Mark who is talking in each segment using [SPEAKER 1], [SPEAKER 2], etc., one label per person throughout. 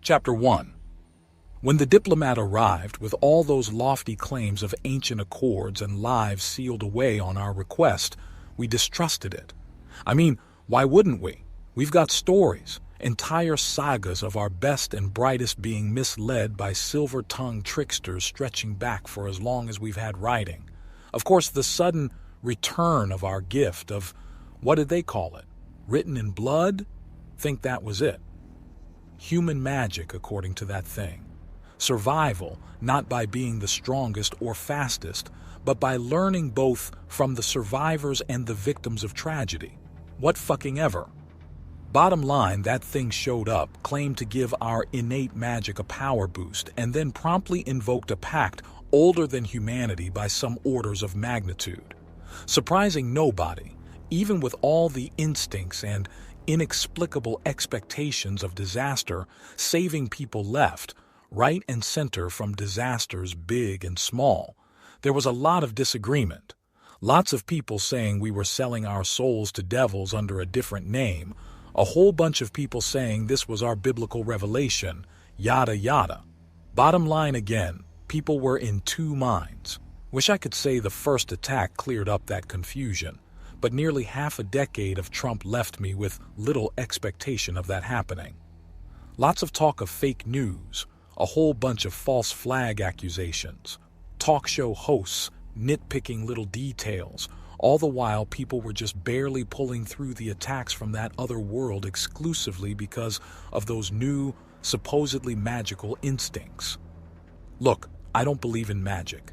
[SPEAKER 1] Chapter 1. When the diplomat arrived with all those lofty claims of ancient accords and lives sealed away on our request, we distrusted it. I mean, why wouldn't we? We've got stories, entire sagas of our best and brightest being misled by silver-tongued tricksters stretching back for as long as we've had writing. Of course, the sudden return of our gift of, what did they call it? Written in blood? Think that was it. Human magic, according to that thing. Survival, not by being the strongest or fastest, but by learning both from the survivors and the victims of tragedy. What fucking ever. Bottom line, that thing showed up, claimed to give our innate magic a power boost, and then promptly invoked a pact older than humanity by some orders of magnitude. Surprising nobody, even with all the instincts and inexplicable expectations of disaster, saving people left, right and center from disasters big and small. There was a lot of disagreement. Lots of people saying we were selling our souls to devils under a different name. A whole bunch of people saying this was our biblical revelation. Yada yada. Bottom line again, people were in two minds. Wish I could say the first attack cleared up that confusion, but nearly half a decade of Trump left me with little expectation of that happening. Lots of talk of fake news, a whole bunch of false flag accusations, talk show hosts nitpicking little details. All the while, people were just barely pulling through the attacks from that other world exclusively because of those new, supposedly magical instincts. Look, I don't believe in magic.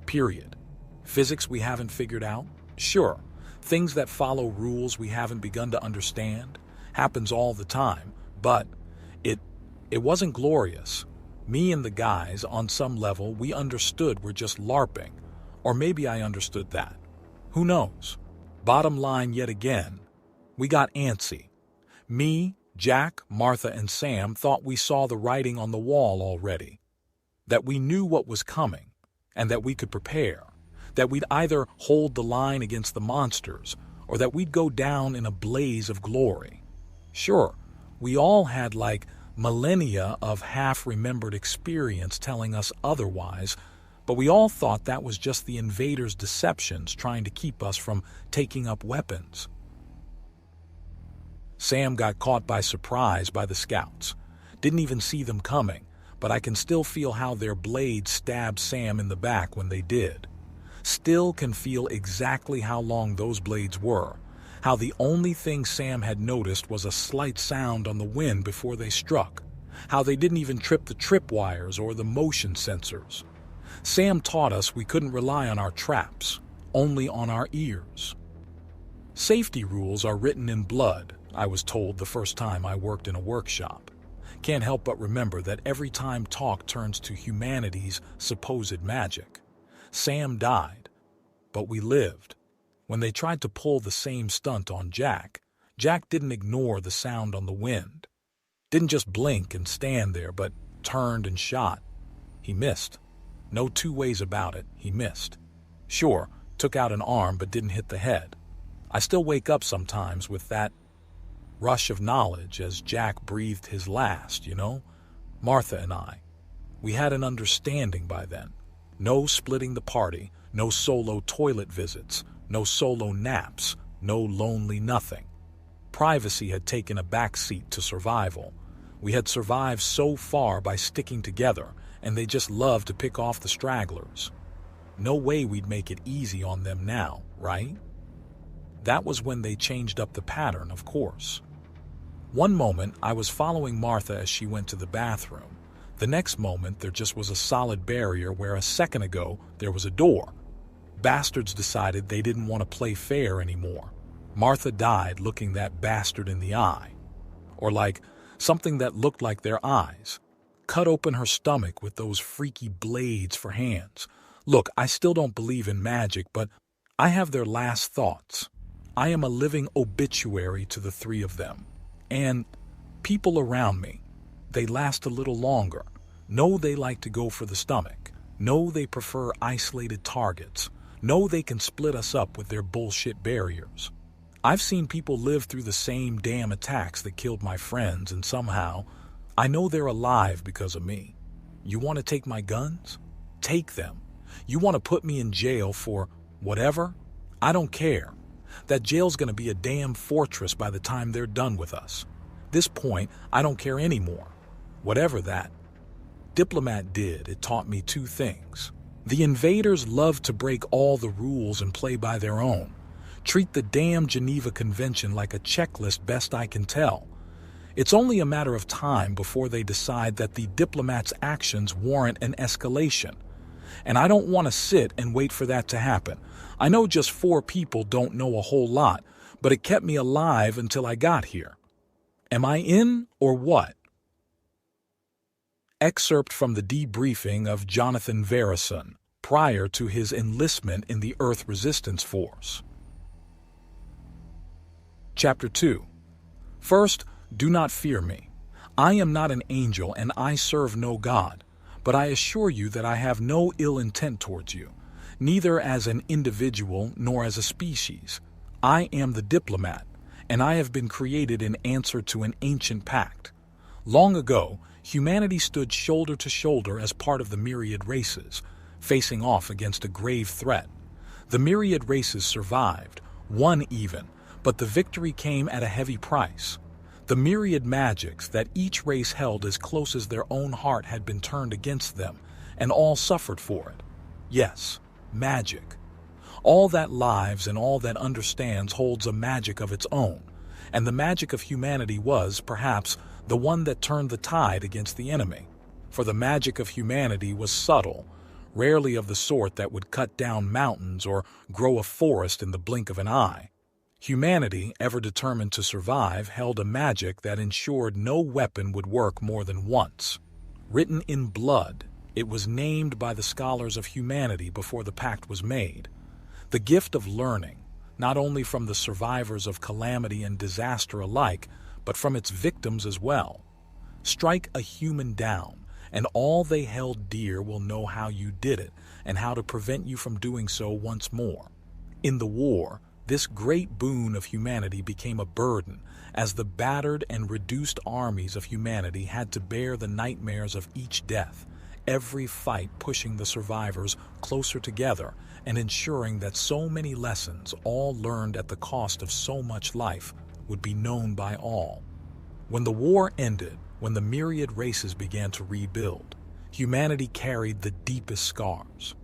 [SPEAKER 1] Period. Physics we haven't figured out? Sure. Things that follow rules we haven't begun to understand? Happens all the time. But it wasn't glorious. Me and the guys, on some level, we understood we're just LARPing. Or maybe I understood that. Who knows? Bottom line yet again, we got antsy. Me, Jack, Martha, and Sam thought we saw the writing on the wall already. That we knew what was coming, and that we could prepare. That we'd either hold the line against the monsters, or that we'd go down in a blaze of glory. Sure, we all had like millennia of half-remembered experience telling us otherwise, but we all thought that was just the invaders' deceptions trying to keep us from taking up weapons. Sam got caught by surprise by the scouts. Didn't even see them coming, but I can still feel how their blades stabbed Sam in the back when they did. Still can feel exactly how long those blades were, how the only thing Sam had noticed was a slight sound on the wind before they struck, how they didn't even trip the tripwires or the motion sensors. Sam taught us we couldn't rely on our traps, only on our ears. Safety rules are written in blood, I was told the first time I worked in a workshop. Can't help but remember that every time talk turns to humanity's supposed magic. Sam died, but we lived. When they tried to pull the same stunt on Jack, Jack didn't ignore the sound on the wind. Didn't just blink and stand there, but turned and shot. He missed. No two ways about it, he missed. Sure, took out an arm but didn't hit the head. I still wake up sometimes with that rush of knowledge as Jack breathed his last, you know? Martha and I. We had an understanding by then. No splitting the party, no solo toilet visits, no solo naps, no lonely nothing. Privacy had taken a backseat to survival. We had survived so far by sticking together, and they just loved to pick off the stragglers. No way we'd make it easy on them now, right? That was when they changed up the pattern, of course. One moment, I was following Martha as she went to the bathroom. The next moment, there just was a solid barrier where a second ago there was a door. Bastards decided they didn't want to play fair anymore. Martha died looking that bastard in the eye. Or like something that looked like their eyes. Cut open her stomach with those freaky blades for hands. Look, I still don't believe in magic, but I have their last thoughts. I am a living obituary to the three of them. And people around me, they last a little longer. Know they like to go for the stomach. Know they prefer isolated targets. Know they can split us up with their bullshit barriers. I've seen people live through the same damn attacks that killed my friends, and somehow I know they're alive because of me. You want to take my guns? Take them. You want to put me in jail for whatever? I don't care. That jail's going to be a damn fortress by the time they're done with us. This point, I don't care anymore. Whatever that diplomat did, it taught me two things. The invaders love to break all the rules and play by their own. Treat the damn Geneva Convention like a checklist best I can tell. It's only a matter of time before they decide that the diplomats' actions warrant an escalation. And I don't want to sit and wait for that to happen. I know just 4 people don't know a whole lot, but it kept me alive until I got here. Am I in or what? Excerpt from the debriefing of Jonathan Verison prior to his enlistment in the Earth Resistance Force. Chapter 2. First, do not fear me. I am not an angel and I serve no God, but I assure you that I have no ill intent towards you, neither as an individual nor as a species. I am the diplomat, and I have been created in answer to an ancient pact. Long ago, humanity stood shoulder to shoulder as part of the myriad races, facing off against a grave threat. The myriad races survived, won even, but the victory came at a heavy price. The myriad magics that each race held as close as their own heart had been turned against them, and all suffered for it. Yes, magic. All that lives and all that understands holds a magic of its own, and the magic of humanity was, perhaps, the one that turned the tide against the enemy. For the magic of humanity was subtle, rarely of the sort that would cut down mountains or grow a forest in the blink of an eye. Humanity, ever determined to survive, held a magic that ensured no weapon would work more than once. Written in blood, it was named by the scholars of humanity before the pact was made. The gift of learning, not only from the survivors of calamity and disaster alike, but from its victims as well. Strike a human down, and all they held dear will know how you did it and how to prevent you from doing so once more. In the war, this great boon of humanity became a burden, as the battered and reduced armies of humanity had to bear the nightmares of each death, every fight pushing the survivors closer together and ensuring that so many lessons, all learned at the cost of so much life, would be known by all. When the war ended, when the myriad races began to rebuild, humanity carried the deepest scars.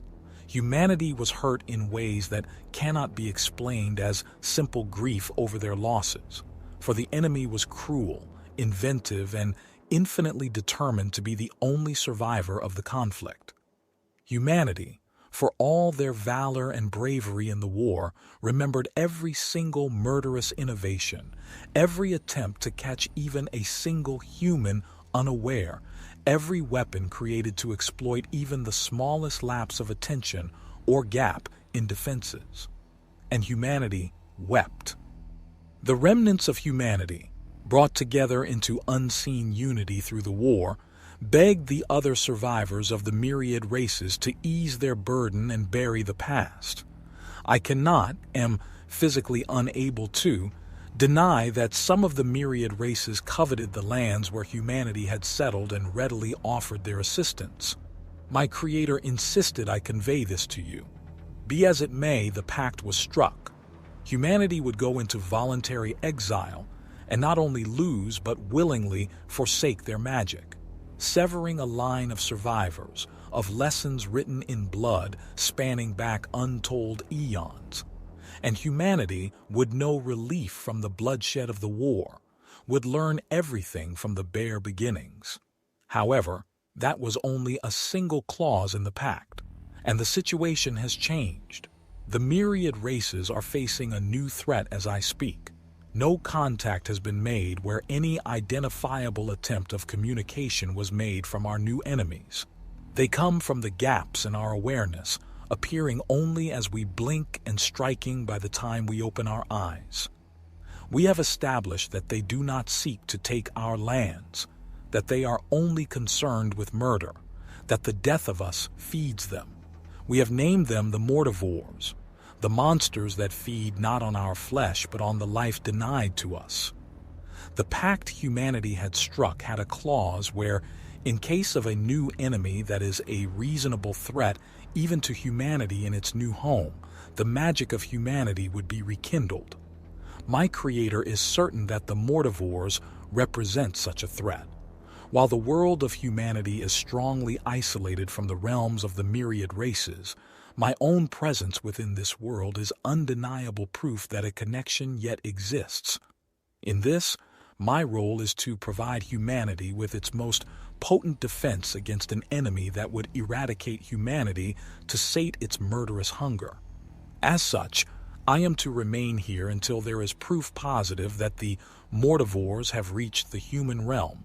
[SPEAKER 1] Humanity was hurt in ways that cannot be explained as simple grief over their losses, for the enemy was cruel, inventive, and infinitely determined to be the only survivor of the conflict. Humanity, for all their valor and bravery in the war, remembered every single murderous innovation, every attempt to catch even a single human unaware, every weapon created to exploit even the smallest lapse of attention or gap in defenses. And humanity wept. The remnants of humanity, brought together into unseen unity through the war, begged the other survivors of the myriad races to ease their burden and bury the past. I am physically unable to, deny that some of the myriad races coveted the lands where humanity had settled and readily offered their assistance. My Creator insisted I convey this to you. Be as it may, the pact was struck. Humanity would go into voluntary exile and not only lose but willingly forsake their magic, severing a line of survivors, of lessons written in blood spanning back untold eons. And humanity would know relief from the bloodshed of the war, would learn everything from the bare beginnings. However, that was only a single clause in the pact, and the situation has changed. The myriad races are facing a new threat as I speak. No contact has been made where any identifiable attempt of communication was made from our new enemies. They come from the gaps in our awareness, appearing only as we blink and striking by the time we open our eyes. We have established that they do not seek to take our lands, that they are only concerned with murder, that the death of us feeds them. We have named them the mortivores, the monsters that feed not on our flesh but on the life denied to us. The pact humanity had struck had a clause where, in case of a new enemy that is a reasonable threat even to humanity in its new home, the magic of humanity would be rekindled. My Creator is certain that the Mortivores represent such a threat. While the world of humanity is strongly isolated from the realms of the myriad races, my own presence within this world is undeniable proof that a connection yet exists. In this, my role is to provide humanity with its most potent defense against an enemy that would eradicate humanity to sate its murderous hunger. As such, I am to remain here until there is proof positive that the Mortivores have reached the human realm.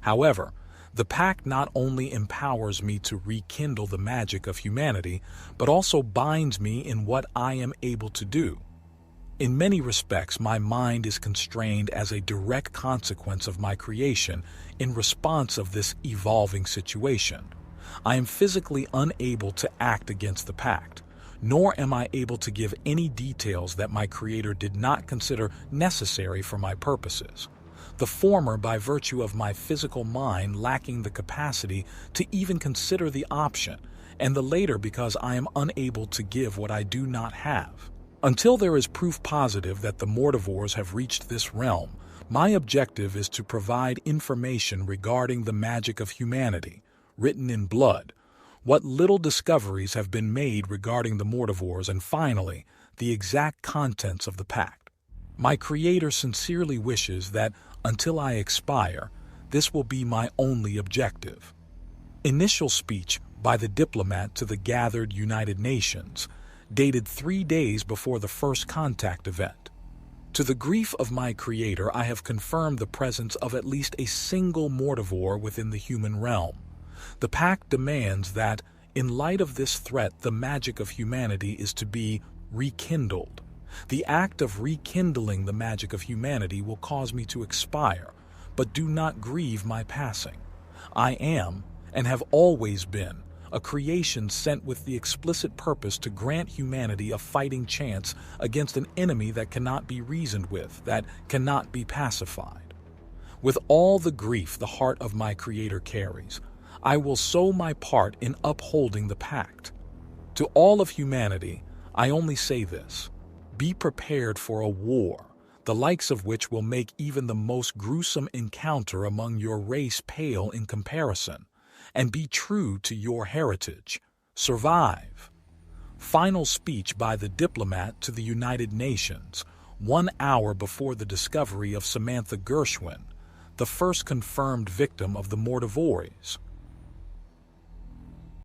[SPEAKER 1] However, the pact not only empowers me to rekindle the magic of humanity, but also binds me in what I am able to do. In many respects, my mind is constrained as a direct consequence of my creation in response of this evolving situation. I am physically unable to act against the pact, nor am I able to give any details that my Creator did not consider necessary for my purposes. The former by virtue of my physical mind lacking the capacity to even consider the option, and the later because I am unable to give what I do not have. Until there is proof positive that the Mortivores have reached this realm, my objective is to provide information regarding the magic of humanity, written in blood, what little discoveries have been made regarding the Mortivores, and finally, the exact contents of the pact. My Creator sincerely wishes that, until I expire, this will be my only objective. Initial speech by the diplomat to the gathered United Nations, dated 3 days before the first contact event. To the grief of my Creator, I have confirmed the presence of at least a single Mortivore within the human realm. The pact demands that, in light of this threat, the magic of humanity is to be rekindled. The act of rekindling the magic of humanity will cause me to expire, but do not grieve my passing. I am, and have always been, a creation sent with the explicit purpose to grant humanity a fighting chance against an enemy that cannot be reasoned with, that cannot be pacified. With all the grief the heart of my Creator carries, I will sow my part in upholding the pact. To all of humanity, I only say this: be prepared for a war, the likes of which will make even the most gruesome encounter among your race pale in comparison, and be true to your heritage. Survive. Final speech by the diplomat to the United Nations, 1 hour before the discovery of Samantha Gershwin, the first confirmed victim of the Mortivores.